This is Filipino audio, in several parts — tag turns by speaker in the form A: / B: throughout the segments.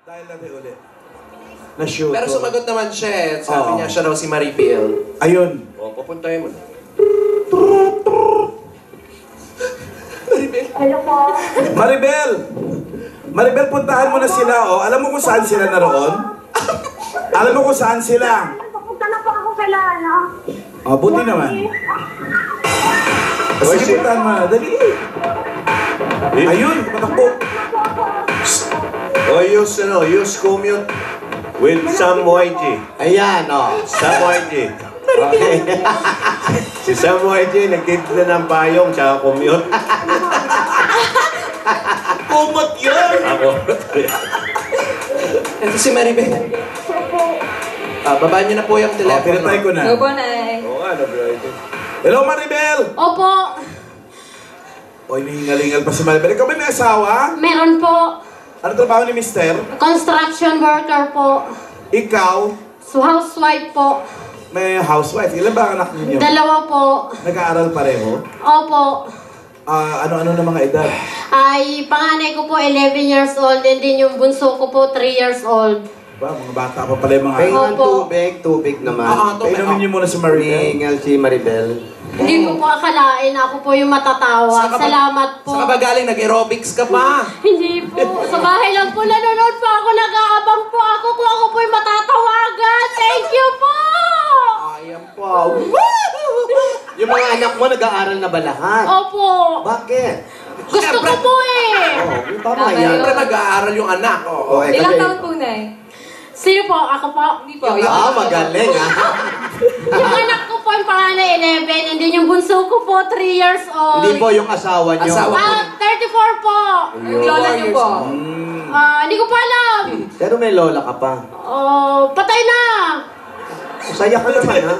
A: Dahil natin ulit. Na-shoot.
B: Pero sumagot naman siya. Sabi niya siya raw si Maribel.
A: Ayun.
B: O, pupuntahin mo na.
C: Hello po.
A: Maribel! Maribel, puntahan mo na sila, oh. Alam mo kung saan sila naroon? Alam mo kung saan sila?
C: Papunta na po ako kay Lana.
A: Oh, buti naman. Sige, puntahan mo na. Dali. Ayun, patakbo.
D: O use commute with Sam YG.
E: Ayan, o.
D: Sam YG. Okay. Si Sam YG nagtitinda ng payong sa commute.
E: Kumot yun!
D: Ako.
B: Ito si Maribel. Babaan niyo na po yung
A: Oh,
B: telepono.
A: pinatay ko na.
F: Hello po, Nay.
D: Oo nga, bro ito.
A: Hello, Maribel!
F: Opo,
A: Oy, ningalingal pa si Maribel. Ikaw ba may asawa?
F: meron po.
A: Ano trabaho ni Mister?
F: Construction worker po.
A: Ikaw,
F: So, housewife po.
A: may housewife. Ilan ba ang anak ninyo?
F: Dalawa po.
A: Nag-aaral pareho?
F: Opo.
A: Ano-ano na mga edad?
F: Ay, panganay ko po 11 years old and din yung bunso ko po 3 years old.
A: Ba, mga bata pa pala yung mga...
E: Pengan
F: Opo.
E: tubig naman.
A: Painumin niyo muna si Maribel.
E: Hihingal si Maribel.
F: Hindi ko po akalain ako po yung matatawa. Salamat po.
B: Saan ka ba galing? Nag-aerobics ka pa.
F: Hindi po. Sa bahay lang po nanonood po ako. Nag-aabang po ako kung ako po yung matatawagan. Thank you po!
E: Ayan po. Yung mga anak mo nag-aaral na ba lahat?
F: Opo.
E: Bakit?
F: Gusto ko po eh.
E: Oh, tama yan.
B: Siyempre mag-aaral yung anak.
E: Oh,
F: Ilang
E: kasi-
F: taon po, Nay? Sino po? Ako po? Hindi po.
E: magaling
F: Yung anak ko po yung panganay 11 and then yung bunso ko po 3 years old.
E: Hindi po yung asawa niyo.
B: Asawa.
F: 34 po.
E: Yung
F: lola niyo po? Hindi ko pa alam.
E: Pero may lola ka pa.
F: Patay na.
E: Saya ka naman, ha?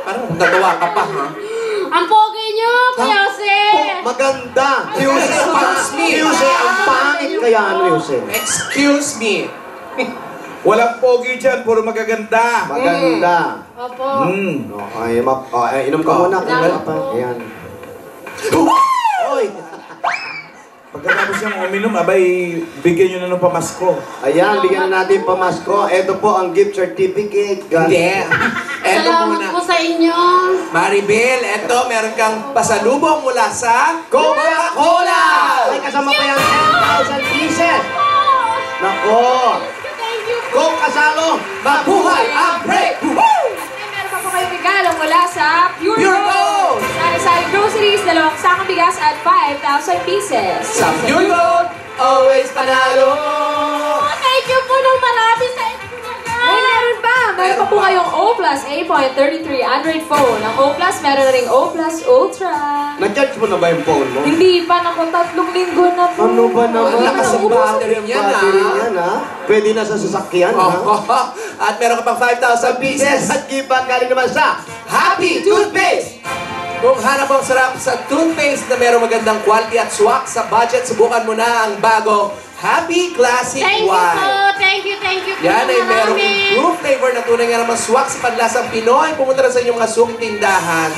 B: Parang nagawa ka pa, ha?
F: Ang pogi niyo, Kuya Jose.
E: Maganda.
B: Excuse me.
E: Yuse, ang pangit kaya ano, Yuse?
B: Excuse me.
A: Walang pogi dyan, puro magaganda.
E: Maganda.
F: Opo.
E: Okay, inom ka muna. Kung wala pa. Ayan. Oy!
A: Pagkatapos niyang uminom, abay, bigyan niyo na ng pamasko.
E: Ayan, bigyan na natin pamasko. Ito po ang gift certificate.
B: Hindi. Eto
F: Salamat
B: muna.
F: po sa inyo.
B: Maribel, eto, meron kang pasalubong mula sa
E: Coca-Cola! May kasama pa yan 10,000 pieces. Nako!
F: Thank you po.
E: Coke kasalo!
B: Mabuhay ang break! Woo!
G: Meron pa po kayong regalo mula sa Pure
B: Pure
G: Gold.
B: Gold!
G: Sari-sari groceries, 2 sakong bigas at 5,000 pieces.
B: Sa Pure Gold, always panalo!
F: Thank you po ng marami sa inyo.
G: Ay, meron pa! Meron pa po kayong O Plus 8.33 Android phone. Ang O Plus, meron na ring O Plus Ultra.
E: Na-charge mo na ba yung phone mo?
G: Hindi pa, naku, 3 linggo na po.
E: Ano ba naman?
B: Lakas ang battery niyan,
E: Battery
B: ha?
E: niyan, ha? Pwede na sa sasakyan, ha?
B: Oh, at meron ka pang 5,000 pieces.
E: At giban galing naman sa
B: Happy Toothpaste! Kung hanap ang sarap sa toothpaste na merong magandang quality at swak sa budget, subukan mo na ang bagong Happy Classic
F: Thank you
B: White.
F: po. Thank you po.
B: Yan ay merong
F: marami.
B: improved flavor na tunay nga naman swak sa panlasang Pinoy. Pumunta na sa inyong mga suking tindahan.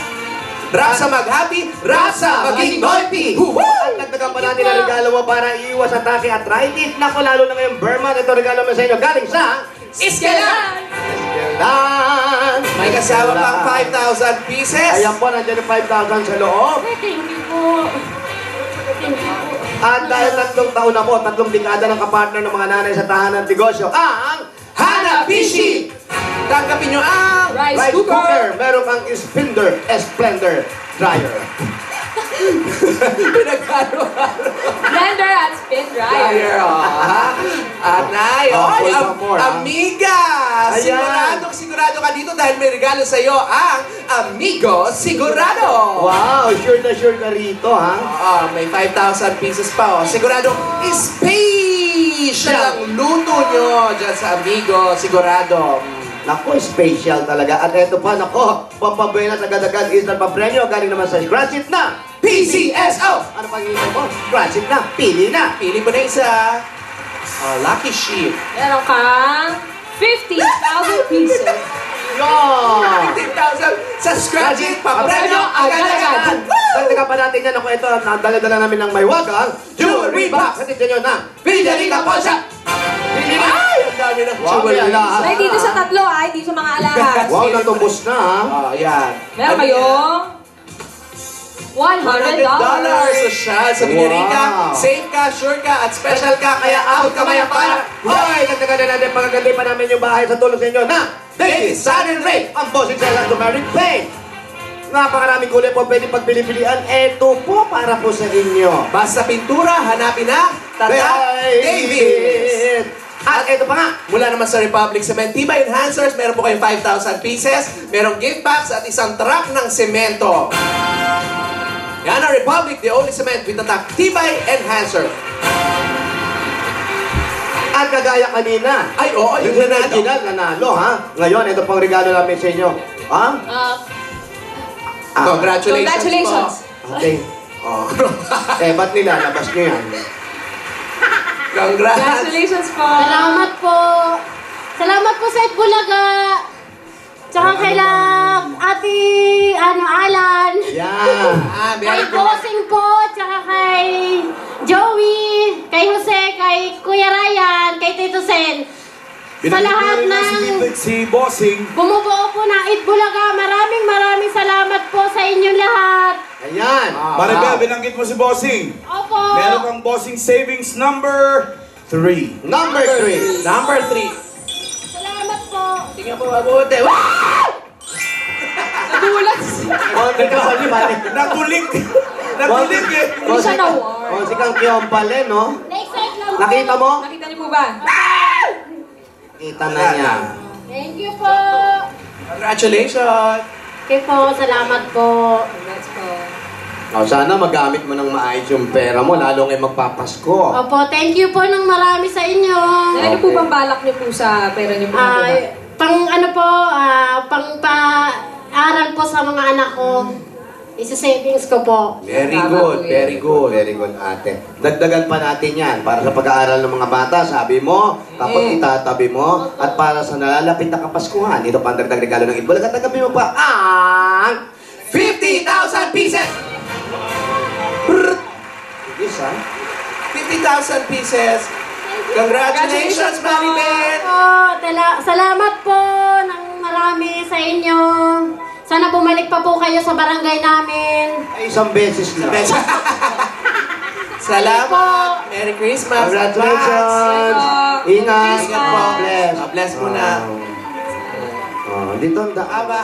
B: Rapsa mag-happy, Rapsa maging Noipi!
E: At nagtagan pa natin ang regalo mo para iiwas atake at arthritis. Naku, lalo na ngayong Burman. Ito regalo mo sa inyo galing sa
B: Iskelan!
E: Eskelan.
B: May kasama pang 5,000 pieces.
E: Ayan po, nandiyan yung 5,000 sa loob.
F: Thank you po. Thank you po.
E: At dahil 3 taon na po, 3 dekada ng kapartner ng mga nanay sa tahanan negosyo, ang
B: Hanabishi! Tanggapin nyo ang
E: rice cooker. Meron kang Splendor dryer.
B: Pinagkaro-haro.
G: Blender at spin dryer.
B: Dryer, ha? At nay,
E: full
B: oy,
E: pa more, ha?
B: amiga!
E: Ayan.
B: Sigurado ka dito dahil may regalo sa iyo ang Amigo Sigurado!
E: Wow, sure na sure ka rito, ha?
B: May 5,000 pieces pa, oh. Sigurado, special ang luto nyo dyan sa Amigo Sigurado.
E: Nako, special talaga. At eto pa, nako, pampabuenas agad-agad instant pa-premyo. Galing naman sa Scratch It na!
B: PCSO!
E: Ano pang hintay mo? Scratch It na! Pili na!
B: Pili mo na isa. Lucky Sheep.
G: Meron kang 50,000 pieces.
E: Yun!
B: 15,000 sa Scratch It, papremyo agad-agad!
E: Dagdagan pa natin yan. Ako ito, nadala-dala namin ng may wagang
B: Jewelry box!
E: Hatid sa inyo na
B: Pili ka po siya!
E: Pili na!
B: ng
E: Wow, may
B: jewelry.
E: alahas.
G: Ay, dito sa tatlo hindi sa mga alahas.
E: Wow, natubos na ha.
B: Oh, yan.
G: Meron
B: Ano
G: kayong $100.
B: $100 social sa Binyarica.
E: Wow.
B: Safe ka, sure ka, at special ka. Kaya out ka maya para.
E: Hoy, dagdagan na natin pagkaganda pa namin yung bahay sa tulong sa inyo na Daily Sun and Rain, ang bossing sa Land Mary Paint. Napakaraming kulay po pwede pagpili-pilian. Ito po para po sa inyo.
B: Basta pintura, hanapin na Tata Davis.
E: At ito pa nga,
B: Mula naman sa Republic Cement, Tibay Enhancers, meron po kayong 5,000 pieces, merong gift box at isang truck ng semento. Yan ang Republic, the only cement with the Tibay Enhancer.
E: at kagaya kanina.
B: Ay, oo, yung nanalo.
E: original, nanalo, ha? Ngayon, ito pang regalo namin sa inyo. Ha?
B: Congratulations,
G: Congratulations.
B: po.
E: Okay. Oh. Ba't nilalabas nyo yan?
B: Congrats.
G: Congratulations po.
F: Salamat po. Salamat po sa Itbulaga. Tsaka kay Ate, Alan.
E: Yan.
B: Ah,
F: Kay
B: very good.
F: Bossing po, tsaka kay Joey, kay Jose, kay Kuya Ryan, kay Tito Sen. Sa lahat ng
A: si Bossing.
F: bumubuo po ng Itbulaga, maraming salamat po sa inyong lahat.
E: Ayan.
A: Maribel, binanggit mo si Bossing.
F: Opo.
A: Meron kang Bossing Savings number 3.
E: Number 3.
B: Number 3.
F: Salamat po.
B: Tingnan po mabuti. Wow!
G: Nagulat.
E: Konti ka pali pali.
A: Natulik. Natulik eh.
G: Hindi siya na-warm.
E: Konti kang kiyompale, no?
F: Na-excite lang po.
E: Nakita mo?
G: Nakita niyo po ba?
E: Kita na niya.
F: Thank you po.
B: Congratulations.
F: Okay po, salamat po.
G: Congrats po.
E: Sana magamit mo ng maayos yung pera mo, lalo ngayon magpapasko.
F: Opo, thank you po ng marami sa inyo.
G: Ano po bang balak niyo po sa pera niyo po?
F: Pang ano po, pang pa-aral po sa mga anak ko. Isa-savings ko po.
E: Very
G: Tama
E: good,
G: po yan.
E: very good. Very good, ate. Dagdagan pa natin yan para sa pag-aaral ng mga bata, sabi mo, kapag itatabi mo, at para sa nalalapit na Kapaskuhan, ito pa ang dagdag regalo ng Itbulaga, tagabi mo pa ang
B: 50,000 pieces!
E: Yes, ha?
B: 50,000 pieces. Congratulations, Maribel!
F: Salamat po ng marami sa inyo. Sana bumalik pa po kayo sa barangay namin.
E: Ay, isang beses na.
B: Salamat! Merry Christmas!
E: Congratulations!
G: Bye.
E: Ingat!
B: Ingat po.
E: God bless.
B: God bless muna.
E: Dito ang
B: Aba.